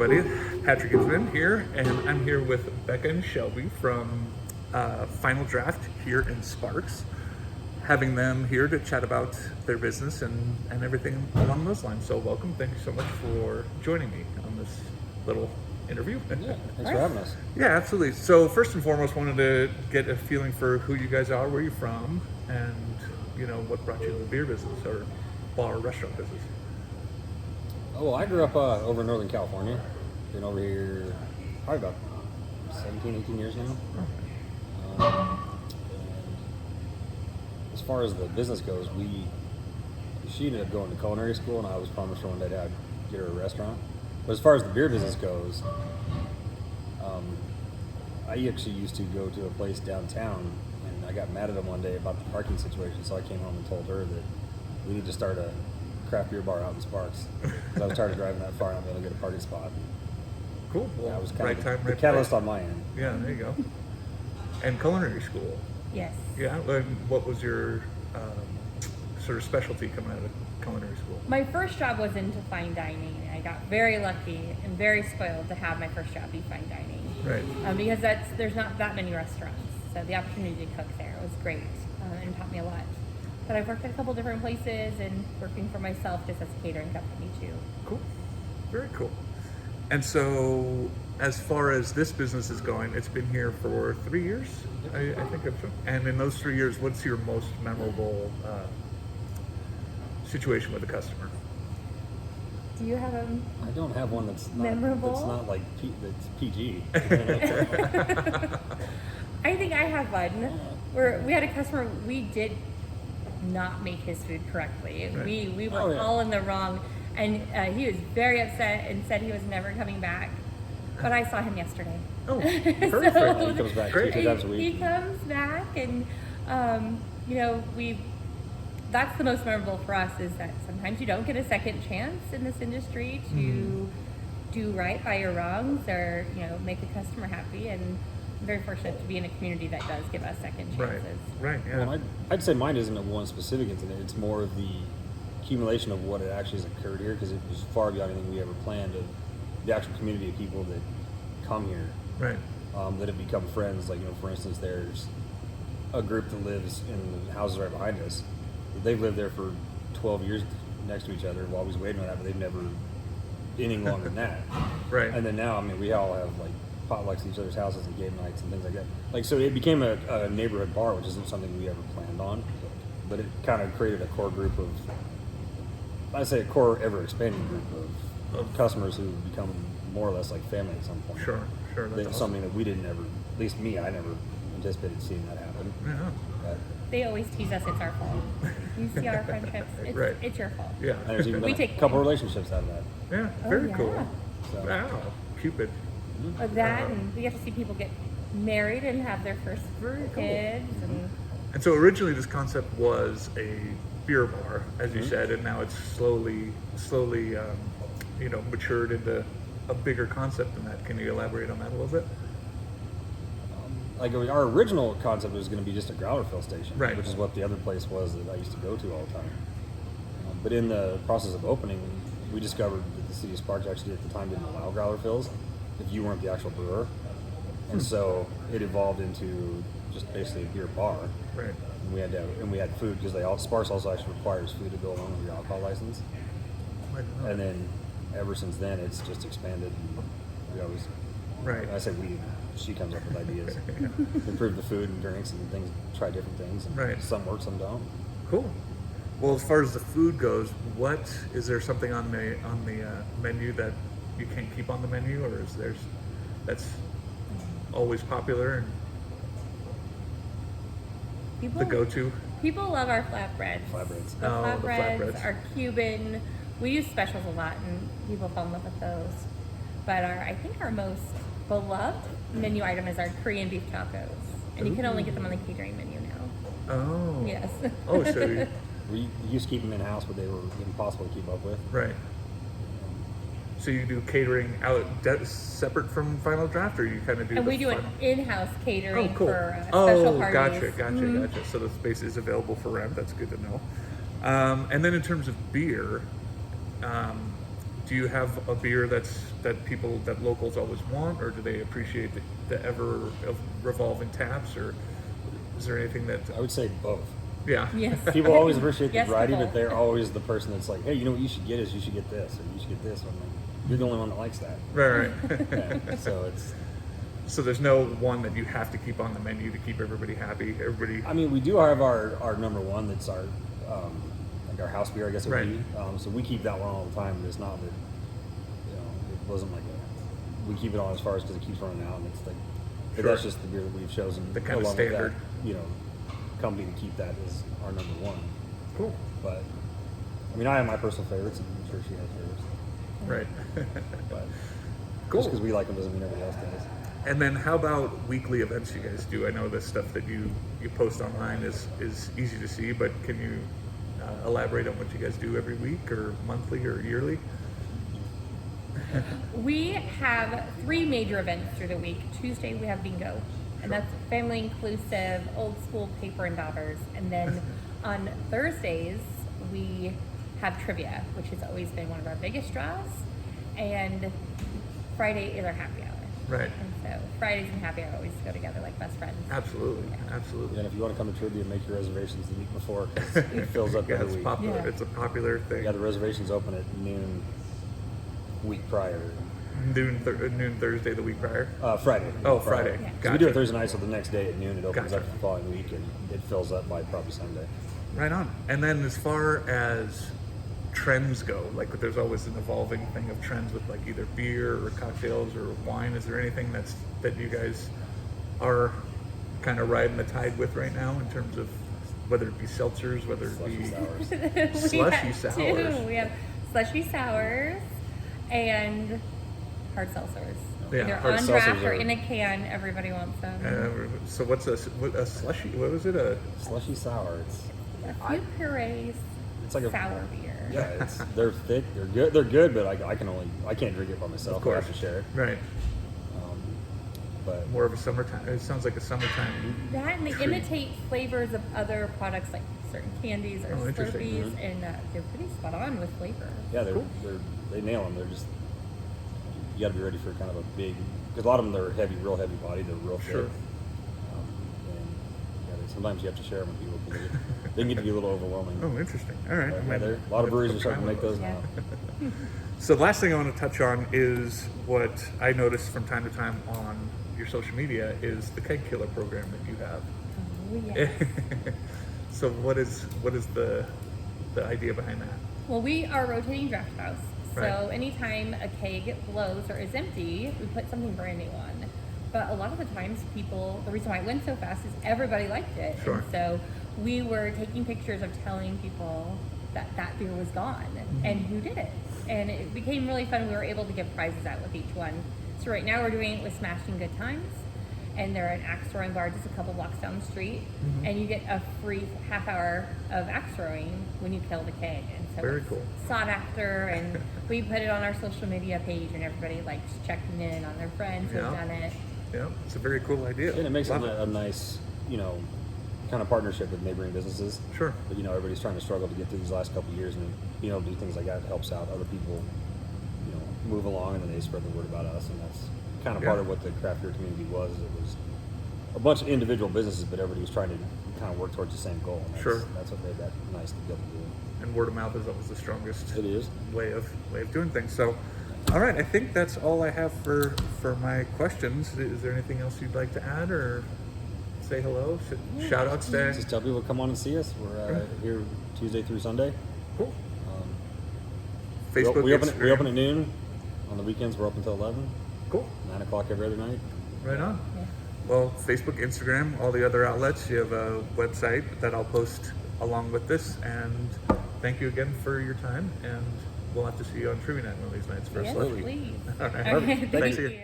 everybody. Patrick Ginsman here, and I'm here with Becca and Shelby from Final Draught here in Sparks, having them here to chat about their business and everything along those lines. So welcome. Thank you so much for joining me on this little interview. Yeah, thanks for having us. Yeah, absolutely. So first and foremost, wanted to get a feeling for who you guys are, where you're from, and what brought you to the beer business or bar restaurant business. Oh, well, I grew up over in Northern California. Been over here probably about 17, 18 years now. And as far as the business goes, she ended up going to culinary school, and I was promised one day to get her a restaurant. But as far as the beer business goes, I actually used to go to a place downtown, and I got mad at them one day about the parking situation, so I came home and told her that we need to start a craft beer bar out in Sparks. Because I was tired of driving that far and not being able to get a parking spot. Cool. Well, That was kind right of time, the right catalyst place. on my end. Yeah, there you go. And culinary school. Yes. Yeah. And what was your sort of specialty coming out of culinary school? My first job was into fine dining. I got very lucky and very spoiled to have my first job be fine dining. Right. Because there's not that many restaurants. So the opportunity to cook there was great and taught me a lot. But I've worked at a couple different places and working for myself just as a catering company too. Cool. Very cool. And so, as far as this business is going, it's been here for 3 years, I think. And in those 3 years, what's your most memorable situation with a customer? Do you have a I don't have one that's not memorable? That's not like that's PG. I think I have one where we had a customer, we did not make his food correctly. Right. We were Oh, yeah. all in the wrong, and he was very upset and said he was never coming back. But I saw him yesterday. Oh, So- perfect. He comes back Great. 2 times a week. He comes back, and that's the most memorable for us is that sometimes you don't get a second chance in this industry to do right by your wrongs or make a customer happy, and I'm very fortunate to be in a community that does give us second chances. Right. Yeah. Well, I'd say mine isn't a one specific incident. It's more of the accumulation of what it actually has occurred here, because it was far beyond anything we ever planned. Of the actual community of people that come here, Right. that have become friends. Like for instance, there's a group that lives in the houses right behind us. They've lived there for 12 years next to each other while we was waiting on that, but they've never been any longer than that. Right. And then now, we all have like potlucks at each other's houses and game nights and things like that. So it became a neighborhood bar, which isn't something we ever planned on, but it kind of created a core group of, I'd say a core ever expanding group of customers who become more or less like family at some point. Sure. That's That's awesome. something that we didn't ever, at least me, I never anticipated seeing that happen. Yeah. But, They always tease us it's our fault. You see our friendships, Right. it's your fault. Yeah. and there's even We a take couple blame. relationships out of that. Yeah. Oh, Very yeah. cool. So. Wow. Cupid. But that, and we get to see people get married and have their first Very cool. kids, and And so originally this concept was a beer bar, as you Mhm. said, and now it's slowly, matured into a bigger concept than that. Can you elaborate on that a little bit? Our original concept was going to be just a growler fill station, Right. which is what the other place was that I used to go to all the time. But in the process of opening, we discovered that the city of Sparks actually at the time didn't allow growler fills if you weren't the actual brewer. And so it evolved into just basically a beer bar. Right. And we had food, because Sparks also actually requires food to go along with your alcohol license. I don't know. And then ever since then, it's just expanded. And we always, Right. I say she comes up with ideas, improve the food and drinks and things, try different things. And Right. Some work, some don't. Cool. Well, as far as the food goes, is there something on the menu that you can't keep on the menu, or that's always popular and people the go-to? people love our flatbreads. Flatbreads. The Oh, the flatbreads flatbreads. are Cuban. We use specials a lot, and people fall in love with those. But I think our most beloved menu item is our Korean beef tacos, and you can only get them on the catering menu now. Oh. Yes. Oh, so We used to keep them in house, but they were impossible to keep up with. right. So you do catering out separate from Final Draught, or you kind of do? And the we do an final- in-house catering Oh, cool. for special parties. Gotcha. So the space is available for rent. That's good to know. And then in terms of beer, do you have a beer that locals always want, or do they appreciate the ever revolving taps, or is there anything that? I would say both. Yeah. Yes. People always appreciate the Yes, variety, people. but they're always the person that's like, hey, you know what you should get is you should get this, or you should get this. I'm like, you're the only one that likes that. Right. Yeah, so it's. So there's no one that you have to keep on the menu to keep everybody happy. Everybody. I mean, we do have our number one. That's our like our house beer, I guess it would Right. be. So we keep that one all the time. But it's not that it wasn't like we keep it on as far as because it keeps running out, and it's like but Sure. that's just the beer that we've chosen. The kind of along with standard. that, company to keep that as our number one. Cool. But I mean, I have my personal favorites, and I'm sure she has favorites. Right. But Cool. just because we like them doesn't mean everybody else does. And then how about weekly events you guys do? I know the stuff that you post online is easy to see, but can you elaborate on what you guys do every week or monthly or yearly? We have 3 major events through the week. Tuesday we have bingo, and that's family inclusive, old school paper and daubers. And then on Thursdays we have trivia, which has always been one of our biggest draws. And Friday is our happy hour. Right. And so Fridays and happy hour always go together like best friends. Absolutely. Absolutely. And if you want to come to trivia, make your reservations the week before 'cause it fills up Yeah, every it's week. popular. Yeah. It's a popular thing. Yeah, the reservations open at noon week prior. Noon Thursday the week prior. Friday. Oh, Friday. Yeah. So we do it Gotcha. Thursday night, so the next day at noon it opens Gotcha. up for the following week, and it fills up by probably Sunday. Right on. And then as far as trends go, like there's always an evolving thing of trends with like either beer or cocktails or wine. Is there anything that you guys are kind of riding the tide with right now in terms of whether it be seltzers, whether it Slushy be sours. We Slushy have sours. 2. We have slushy sours and hard seltzers. Yeah, Either hard on seltzers draft or are- in a can. Everybody wants them. so what's a slushy? What was it? A Slushy sour. A few purees, It's like a sour beer. yeah. They're thick. They're good. They're good, but I can't drink it by myself. Of course. I have to share it. right. But More of a summertime. It sounds like a summertime. That and they treat. imitate flavors of other products like certain candies or Oh, interesting. Slurpees, and they're pretty spot on with flavor. yeah, Cool. they nail them. They're just you got to be ready for kind of a big because a lot of them they're heavy, real heavy bodied. They're real thick. Sure. And sometimes you have to share them with people because they can get to be a little overwhelming. Oh, interesting. All right. But, I might- a lot of breweries I'll are starting to try make one of those Yeah. now. So the last thing I want to touch on is what I notice from time to time on your social media is the keg killer program that you have. Oh, yes. So what is the idea behind that? Well, we are a rotating draft house. So Right. anytime a keg blows or is empty, we put something brand new on. But a lot of the times the reason why it went so fast is everybody liked it. Sure. And so we were taking pictures of telling people that beer was gone and who did it. And it became really fun. We were able to give prizes out with each one. So right now we're doing it with Smashing Good Times. And they're an axe throwing bar just a couple blocks down the street. And you get a free half hour of axe throwing when you kill the keg. And so Very it's cool. sought after, and we put it on our social media page, and everybody likes checking in on their friends who've Yeah. done it. Yeah, it's a very cool idea. And it makes Love a nice, kind of partnership with neighboring businesses. Sure. But, everybody's trying to struggle to get through these last couple of years, and being able to do things like that helps out other people, move along, and then they spread the word about us, and that's kind of Yeah. part of what the craft beer community was. It was a bunch of individual businesses, but everybody was trying to kind of work towards the same goal. And that's, Sure. That's what made that nice to be able to do. And word of mouth is always the strongest It is. way of doing things. So, all right, I think that's all I have for my questions. Is there anything else you'd like to add or say hello? Shout outs to Just tell people to come on and see us. We're here Tuesday through Sunday. cool. Um, Facebook, we open Instagram. at noon. On the weekends, we're open until 11, Cool. 9 o'clock every other night. Right on. Yeah. Well, Facebook, Instagram, all the other outlets. You have a website that I'll post along with this. And thank you again for your time. And we'll have to see you on Trivia Night one of these nights for a Yes, Slurpee. please. All right. Okay, Thank thank you. you.